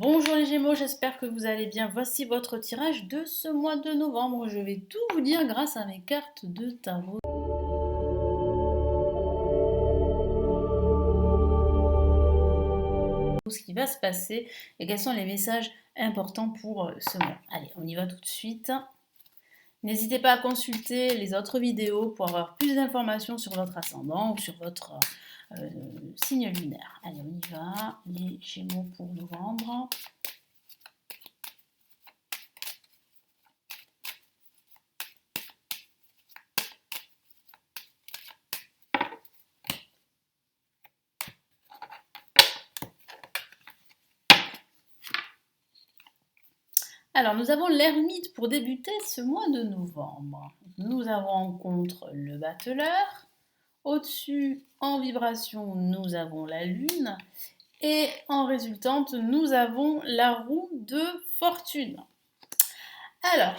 Bonjour les Gémeaux, j'espère que vous allez bien. Voici votre tirage de ce mois de novembre. Je vais tout vous dire grâce à mes cartes de tarot. Ce qui va se passer et quels sont les messages importants pour ce mois. Allez, on y va tout de suite. N'hésitez pas à consulter les autres vidéos pour avoir plus d'informations sur votre ascendant ou sur votre signe lunaire. Allez, on y va. Les Gémeaux pour novembre. Alors, nous avons l'ermite pour débuter ce mois de novembre. Nous avons en contre le battleur. Au-dessus, en vibration, nous avons la lune. Et en résultante, nous avons la roue de fortune. Alors,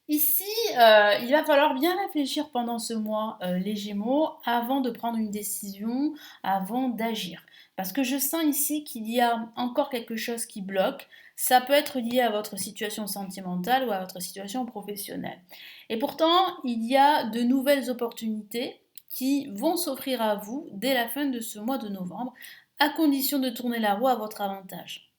ici, il va falloir bien réfléchir pendant ce mois, les Gémeaux, avant de prendre une décision, avant d'agir. Parce que je sens ici qu'il y a encore quelque chose qui bloque. Ça peut être lié à votre situation sentimentale ou à votre situation professionnelle. Et pourtant, il y a de nouvelles opportunités qui vont s'offrir à vous dès la fin de ce mois de novembre, à condition de tourner la roue à votre avantage.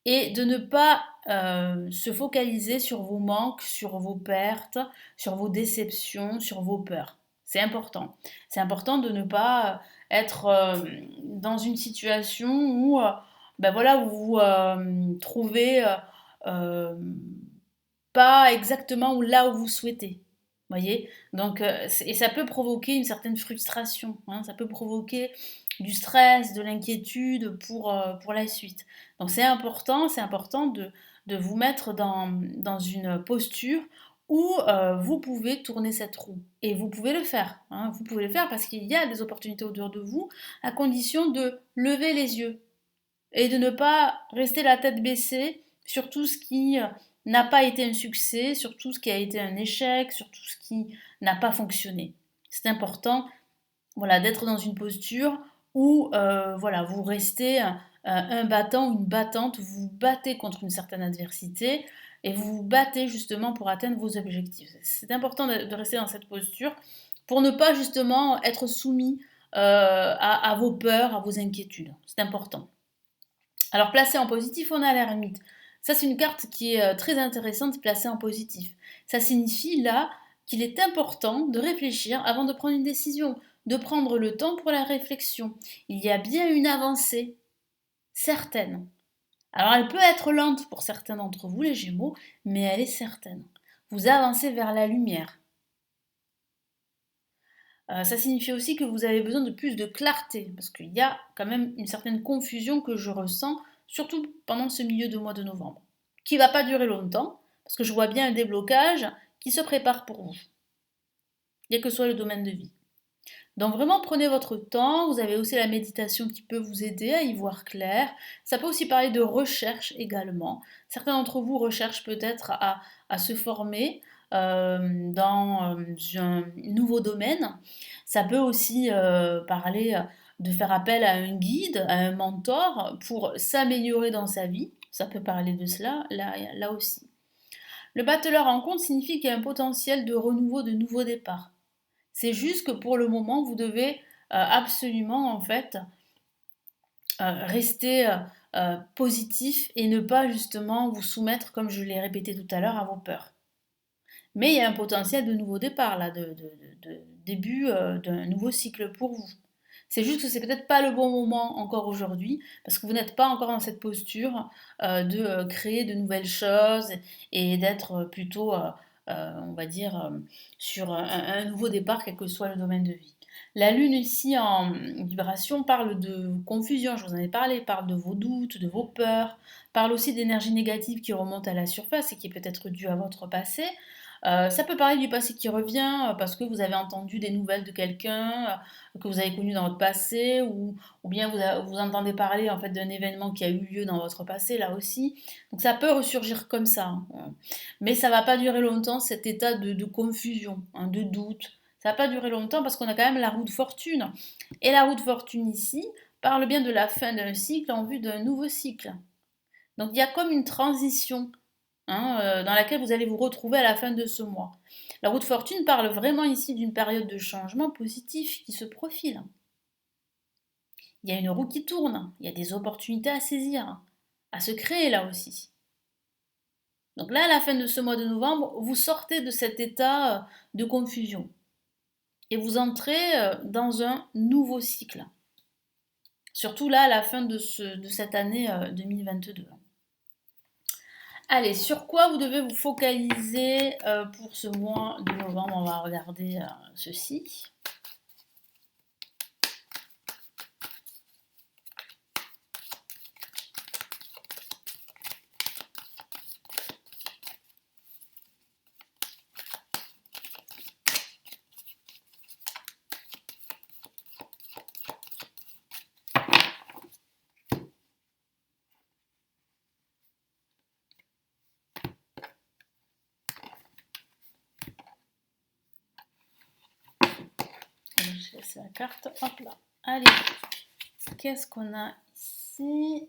Et de ne pas se focaliser sur vos manques, sur vos pertes, sur vos déceptions, sur vos peurs. C'est important. C'est important de ne pas être dans une situation où, ben voilà, vous vous trouvez euh, pas exactement là où vous souhaitez. Voyez. Donc, et ça peut provoquer une certaine frustration, hein, ça peut provoquer du stress, de l'inquiétude pour la suite. Donc c'est important de vous mettre dans une posture où vous pouvez tourner cette roue. Et vous pouvez le faire. Hein, vous pouvez le faire parce qu'il y a des opportunités autour de vous, à condition de lever les yeux et de ne pas rester la tête baissée sur tout ce qui n'a pas été un succès, sur tout ce qui a été un échec, sur tout ce qui n'a pas fonctionné. C'est important, voilà, d'être dans une posture où voilà, vous restez un battant ou une battante, vous vous battez contre une certaine adversité et vous vous battez justement pour atteindre vos objectifs. C'est important de rester dans cette posture pour ne pas justement être soumis à vos peurs, à vos inquiétudes. C'est important. Alors placé en positif, on a l'ermite. Ça, c'est une carte qui est très intéressante, placée en positif. Ça signifie là qu'il est important de réfléchir avant de prendre une décision, de prendre le temps pour la réflexion. Il y a bien une avancée certaine. Alors elle peut être lente pour certains d'entre vous, les Gémeaux, mais elle est certaine. Vous avancez vers la lumière. Ça signifie aussi que vous avez besoin de plus de clarté, parce qu'il y a quand même une certaine confusion que je ressens, surtout pendant ce milieu de mois de novembre, qui ne va pas durer longtemps, parce que je vois bien un déblocage qui se prépare pour vous, quel que soit le domaine de vie. Donc vraiment prenez votre temps, vous avez aussi la méditation qui peut vous aider à y voir clair. Ça peut aussi parler de recherche également. Certains d'entre vous recherchent peut-être à se former dans un nouveau domaine. Ça peut aussi parler de faire appel à un guide, à un mentor pour s'améliorer dans sa vie. Ça peut parler de cela là aussi. Le battleur en compte signifie qu'il y a un potentiel de renouveau, de nouveau départ. C'est juste que pour le moment, vous devez absolument en fait rester positif et ne pas justement vous soumettre, comme je l'ai répété tout à l'heure, à vos peurs. Mais il y a un potentiel de nouveau départ, là, de début d'un nouveau cycle pour vous. C'est juste que c'est peut-être pas le bon moment encore aujourd'hui, parce que vous n'êtes pas encore dans cette posture de créer de nouvelles choses et d'être plutôt, on va dire, sur un nouveau départ, quel que soit le domaine de vie. La lune ici en vibration parle de confusion, je vous en ai parlé, parle de vos doutes, de vos peurs, parle aussi d'énergie négative qui remonte à la surface et qui est peut-être due à votre passé. Ça peut parler du passé qui revient parce que vous avez entendu des nouvelles de quelqu'un que vous avez connu dans votre passé ou bien vous entendez parler en fait d'un événement qui a eu lieu dans votre passé là aussi. Donc ça peut ressurgir comme ça. Hein. Mais ça va pas durer longtemps cet état de confusion, hein, de doute. Ça va pas durer longtemps parce qu'on a quand même la roue de fortune. Et la roue de fortune ici parle bien de la fin d'un cycle en vue d'un nouveau cycle. Donc il y a comme une transition dans laquelle vous allez vous retrouver à la fin de ce mois. La roue de fortune parle vraiment ici d'une période de changement positif qui se profile. Il y a une roue qui tourne, il y a des opportunités à saisir, à se créer là aussi. Donc là, à la fin de ce mois de novembre, vous sortez de cet état de confusion et vous entrez dans un nouveau cycle. Surtout là, à la fin de cette année 2022. Allez, sur quoi vous devez vous focaliser pour ce mois de novembre? On va regarder ceci. Je laisse la carte. Hop là. Allez, qu'est-ce qu'on a ici?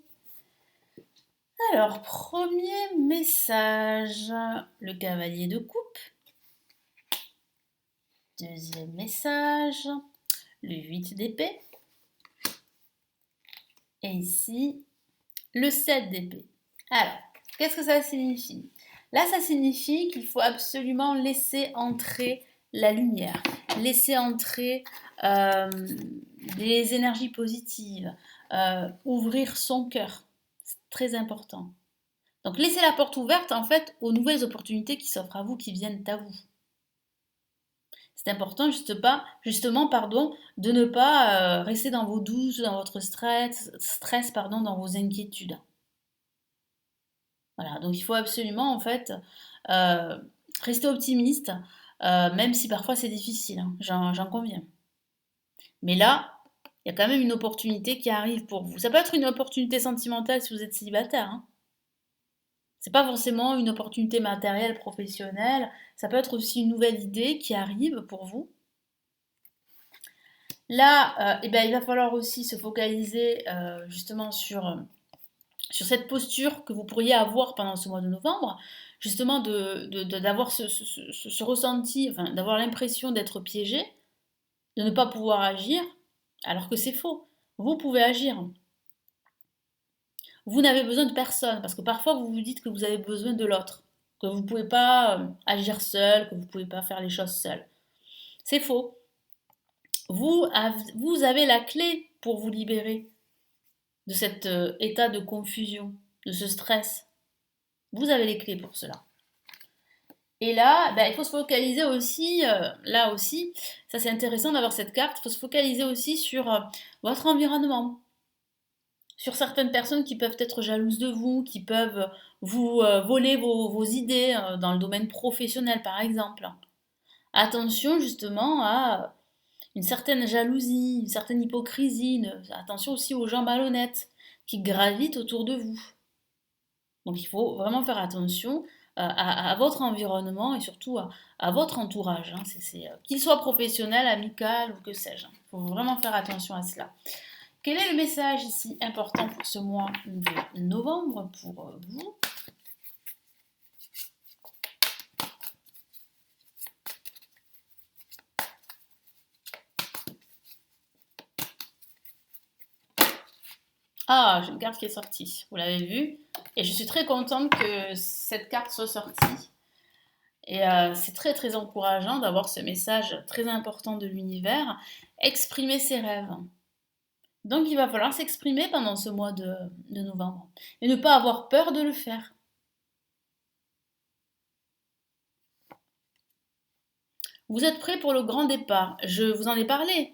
Alors, premier message, le cavalier de coupe. Deuxième message, le 8 d'épée. Et ici, le 7 d'épée. Alors, qu'est-ce que ça signifie? Là, ça signifie qu'il faut absolument laisser entrer la lumière, laisser entrer des énergies positives, ouvrir son cœur. C'est très important. Donc, laissez la porte ouverte, en fait, aux nouvelles opportunités qui s'offrent à vous, qui viennent à vous. C'est important justement de ne pas rester dans vos doutes, dans votre stress, dans vos inquiétudes. Voilà, donc il faut absolument en fait rester optimiste, même si parfois c'est difficile, hein, j'en conviens. Mais là, il y a quand même une opportunité qui arrive pour vous. Ça peut être une opportunité sentimentale si vous êtes célibataire, hein. C'est pas forcément une opportunité matérielle, professionnelle. Ça peut être aussi une nouvelle idée qui arrive pour vous. Là, il va falloir aussi se focaliser justement sur cette posture que vous pourriez avoir pendant ce mois de novembre, justement d'avoir ce ressenti, enfin, d'avoir l'impression d'être piégé, de ne pas pouvoir agir, alors que c'est faux. Vous pouvez agir. Vous n'avez besoin de personne, parce que parfois vous vous dites que vous avez besoin de l'autre, que vous ne pouvez pas agir seul, que vous ne pouvez pas faire les choses seul. C'est faux. Vous avez la clé pour vous libérer de cet état de confusion, de ce stress. Vous avez les clés pour cela. Et là, il faut se focaliser aussi, là aussi, ça c'est intéressant d'avoir cette carte, il faut se focaliser aussi sur votre environnement, sur certaines personnes qui peuvent être jalouses de vous, qui peuvent vous voler vos idées dans le domaine professionnel par exemple. Attention justement à une certaine jalousie, une certaine hypocrisie, attention aussi aux gens malhonnêtes qui gravitent autour de vous. Donc il faut vraiment faire attention à votre environnement et surtout à votre entourage, hein. Qu'il soit professionnel, amical ou que sais-je. Il faut vraiment faire attention à cela. Quel est le message ici important pour ce mois de novembre pour vous? Ah, j'ai une carte qui est sortie, vous l'avez vu. Et je suis très contente que cette carte soit sortie. Et c'est très très encourageant d'avoir ce message très important de l'univers, exprimer ses rêves. Donc il va falloir s'exprimer pendant ce mois de novembre et ne pas avoir peur de le faire. Vous êtes prêts pour le grand départ. Je vous en ai parlé.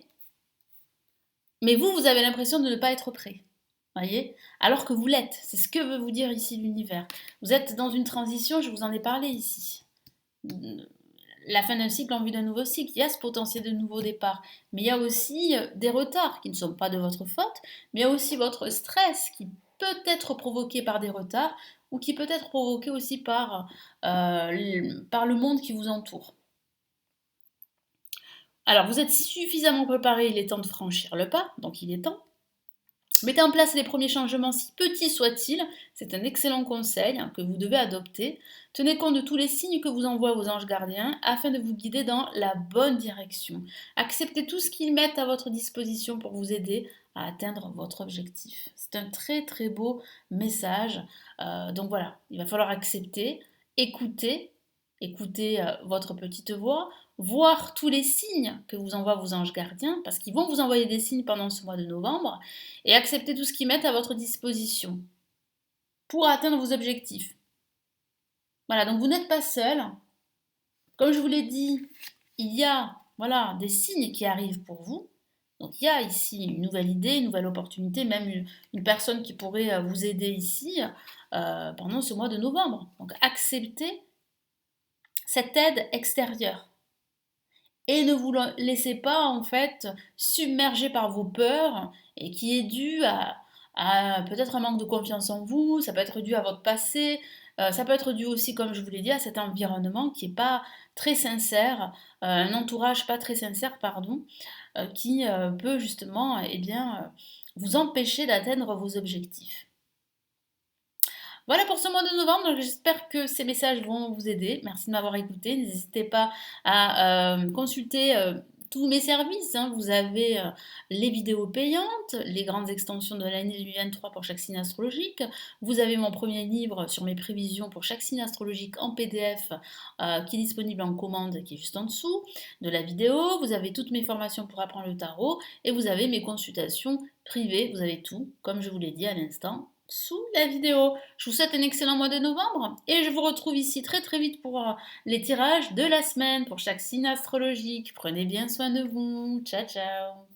Mais vous avez l'impression de ne pas être prêt. Voyez? Alors que vous l'êtes. C'est ce que veut vous dire ici l'univers. Vous êtes dans une transition, je vous en ai parlé ici. La fin d'un cycle en vue d'un nouveau cycle, il y a ce potentiel de nouveau départ. Mais il y a aussi des retards qui ne sont pas de votre faute, mais il y a aussi votre stress qui peut être provoqué par des retards ou qui peut être provoqué aussi par le monde qui vous entoure. Alors, vous êtes suffisamment préparé, il est temps de franchir le pas, donc il est temps. Mettez en place les premiers changements, si petits soient-ils. C'est un excellent conseil que vous devez adopter. Tenez compte de tous les signes que vous envoient vos anges gardiens afin de vous guider dans la bonne direction. Acceptez tout ce qu'ils mettent à votre disposition pour vous aider à atteindre votre objectif. C'est un très très beau message. Donc voilà, il va falloir accepter, écouter, écouter votre petite voix, voir tous les signes que vous envoient vos anges gardiens, parce qu'ils vont vous envoyer des signes pendant ce mois de novembre, et accepter tout ce qu'ils mettent à votre disposition pour atteindre vos objectifs. Voilà, donc vous n'êtes pas seul. Comme je vous l'ai dit, il y a voilà, des signes qui arrivent pour vous. Donc il y a ici une nouvelle idée, une nouvelle opportunité, même une personne qui pourrait vous aider ici pendant ce mois de novembre. Donc acceptez cette aide extérieure. Et ne vous laissez pas en fait submerger par vos peurs et qui est dû à peut-être un manque de confiance en vous, ça peut être dû à votre passé, ça peut être dû aussi, comme je vous l'ai dit, à cet environnement qui n'est pas très sincère, un entourage pas très sincère, pardon, qui peut justement eh bien, vous empêcher d'atteindre vos objectifs. Voilà pour ce mois de novembre, donc j'espère que ces messages vont vous aider. Merci de m'avoir écouté. N'hésitez pas à consulter tous mes services, hein. Vous avez les vidéos payantes, les grandes extensions de l'année 2023 pour chaque signe astrologique. Vous avez mon premier livre sur mes prévisions pour chaque signe astrologique en PDF qui est disponible en commande, qui est juste en dessous de la vidéo. Vous avez toutes mes formations pour apprendre le tarot et vous avez mes consultations privées. Vous avez tout, comme je vous l'ai dit à l'instant, sous la vidéo. Je vous souhaite un excellent mois de novembre et je vous retrouve ici très très vite pour les tirages de la semaine pour chaque signe astrologique. Prenez bien soin de vous. Ciao ciao.